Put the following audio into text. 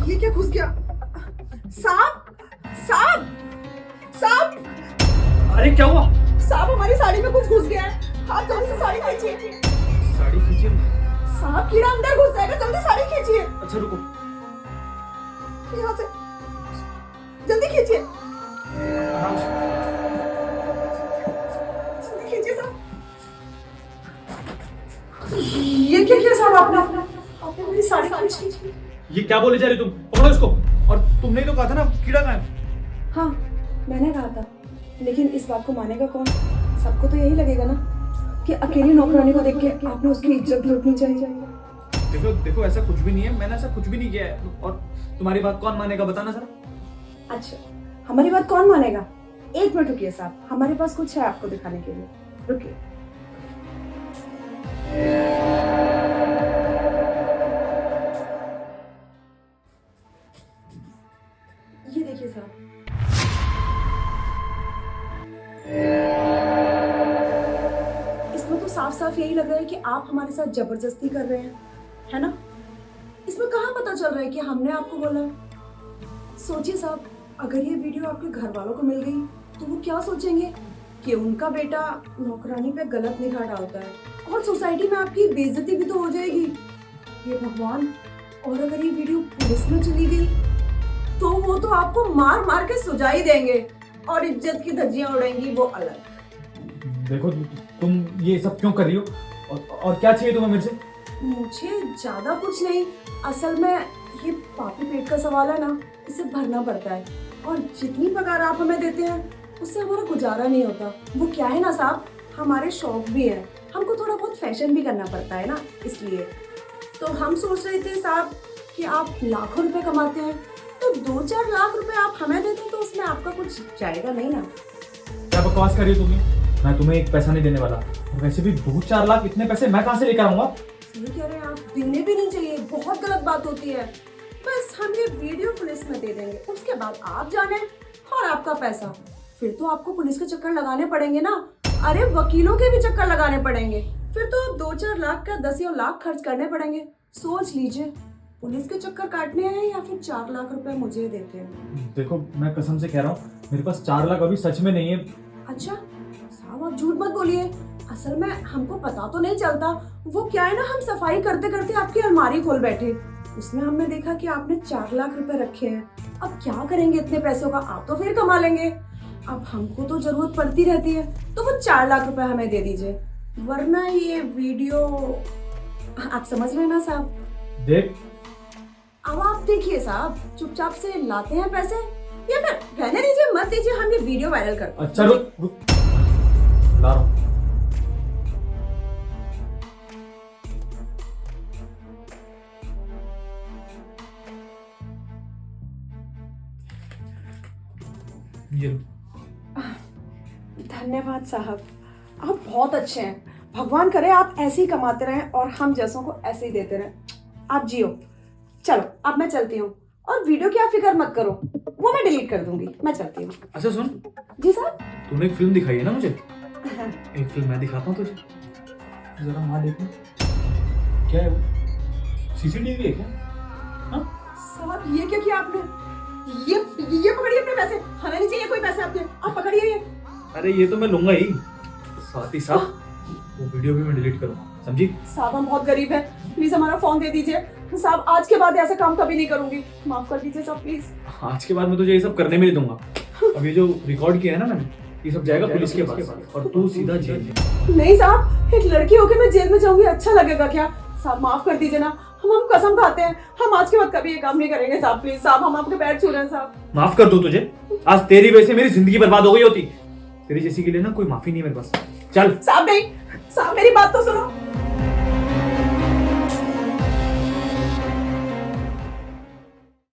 ये क्या घुस गया? सांप सांप सांप! अरे क्या हुआ? सांप हमारी साड़ी में कुछ घुस गया है। आप जल्दी से साड़ी खींचिए। साड़ी खींचिए। सांप कीड़ा अंदर घुस जाएगा, जल्दी साड़ी खींचिए। अच्छा रुको। यहाँ से जल्दी खींचिए। आराम से। जल्दी खींचिए साहब। ये क्या किया साहब आपने मेरी साड़ी खींची। ये क्या बोले जा रही तुम? पकड़ो इसको। और तुमने तो कहा था ना कीड़ा कहाँ है? हाँ मैंने कहा था, लेकिन इस बात को मानेगा कौन? सबको तो यही लगेगा ना कि अकेली नौकरानी को देख के आपने उसकी इज्जत लूटनी चाहिए। देखो देखो, ऐसा कुछ भी नहीं है, मैंने ऐसा कुछ भी नहीं किया है। और तुम्हारी बात कौन मानेगा, बताना जरा। अच्छा, हमारी बात कौन मानेगा? एक मिनट रुकिए साहब, हमारे पास कुछ है आपको दिखाने के लिए। रुकिए। ये देखिए साहब, इसमें तो साफ साफ यही लग रहा है कि आप हमारे साथ जबरदस्ती कर रहे हैं, है ना? इसमें कहाँ पता चल रहा है कि हमने आपको बोला है? सोचिए साहब, अगर ये वीडियो आपके घर वालों को मिल गई तो वो क्या सोचेंगे कि उनका बेटा नौकरानी पे गलत निगाह डालता है, और सोसाइटी में आपकी बेइज्जती भी तो हो जाएगी। ये भगवान, और अगर ये वीडियो पुलिस में चली गई तो वो तो आपको मार मार के सुजा ही देंगे और इज्जत की धज्जियां उड़ेंगी वो अलग। देखो तुम ये सब क्यों कर रही हो? और क्या चाहिए तुम्हें मेरे से? मुझे ज्यादा कुछ नहीं, असल में ये पापी पेट का सवाल है ना, इसे भरना पड़ता है, और जितनी पगार आप हमें देते हैं उससे हमारा गुजारा नहीं होता। वो क्या है ना साहब, हमारे शौक भी है, हमको थोड़ा बहुत फैशन भी करना पड़ता है ना, इसलिए तो हम सोच रहे थे साहब कि आप लाखों रुपए कमाते हैं तो 2-4 लाख रुपए आप हमें देते तो उसमें आपका कुछ जाएगा नहीं ना? क्या बकवास कर रही हो तुम? मैं तुम्हें एक पैसा नहीं देने वाला। वैसे भी 2-4 लाख इतने पैसे मैं कहाँ से लेकर आऊंगा? सही कह रहे हैं आप, देने भी नहीं चाहिए, बहुत गलत बात होती है। बस हम ये वीडियो पुलिस में दे देंगे, उसके बाद आप जाने, और आपका पैसा फिर तो आपको पुलिस के चक्कर लगाने पड़ेंगे ना। अरे वकीलों के भी चक्कर लगाने पड़ेंगे, फिर तो आप 2-4 लाख का 10 लाख खर्च करने पड़ेंगे। सोच लीजिए, पुलिस के चक्कर काटने हैं या फिर 4 लाख रुपए मुझे देते हैं। देखो मैं कसम से कह रहा हूँ, मेरे पास 4 लाख अभी सच में नहीं है। अच्छा साहब, आप झूठ मत बोलिए, असल में हमको पता तो नहीं चलता। वो क्या है ना, हम सफाई करते करते आपकी अलमारी खोल बैठे, उसमें हमने देखा कि आपने 4 लाख रुपए रखे हैं। अब क्या करेंगे इतने पैसों का? आप तो फिर कमा लेंगे, अब हमको तो जरूरत पड़ती रहती है, तो वो 4 लाख रुपए हमें दे दीजिए, वरना ये वीडियो आप समझ रहे हैं ना साहब? देख, अब आप देखिए साहब, चुपचाप से लाते हैं पैसे या फिर रहने दीजिए, मत दीजिए, हम ये वीडियो वायरल कर। अच्छा रुक, ला रहा हूँ। ये लो। धन्यवाद साहब, आप बहुत अच्छे हैं। भगवान करे आप ऐसे ही कमाते रहें और हम जैसों को ऐसे ही देते रहें। आप जियो। चलो अब मैं चलती हूँ, और वीडियो की आप फिक्र मत करो, वो मैं डिलीट कर दूंगी। मैं चलती हूँ। अच्छा सुन, जी साहब। तूने एक फिल्म दिखाई है ना मुझे, एक फिल्म मैं दिखाता हूँ तुझे, जरा वहाँ देखो। क्या है वो? सीसीटीवी है क्या? हाँ? साहब ये क्या किया आपने? ये पकड़िए अपने पैसे, हमें नहीं चाहिए कोई पैसे आपके, आप पकड़िए ये। अरे ये तो मैं लूंगा ही, साथ ही साथ वो वीडियो भी मैं डिलीट करूँगा, समझी? साहब हम बहुत गरीब हैं, प्लीज हमारा फोन दे दीजिए साहब, आज के बाद ऐसा काम कभी नहीं करूंगी, माफ कर दीजिए साहब प्लीज। आज के बाद मैं तुझे ये सब करने में नहीं दूंगा। अब ये जो रिकॉर्ड किया है ना मैंने, ये सब जाएगा पुलिस के पास और तू सीधा जेल में। नहीं साहब, एक लड़की होकर मैं जेल में जाऊंगी, अच्छा लगेगा क्या? साहब माफ कर दीजिए ना, हम कसम खाते हैं, हम आज के बाद कभी ये काम नहीं करेंगे साहब, प्लीज साहब, हम आपके पैर छू रहे हैं साहब। माफ कर दो तुझे, आज तेरी वजह से मेरी जिंदगी बर्बाद हो गई होती। तेरी जैसी के लिए ना कोई माफी नहीं है मेरे पास। चल साहब नहीं, साहब मेरी बात तो सुनो।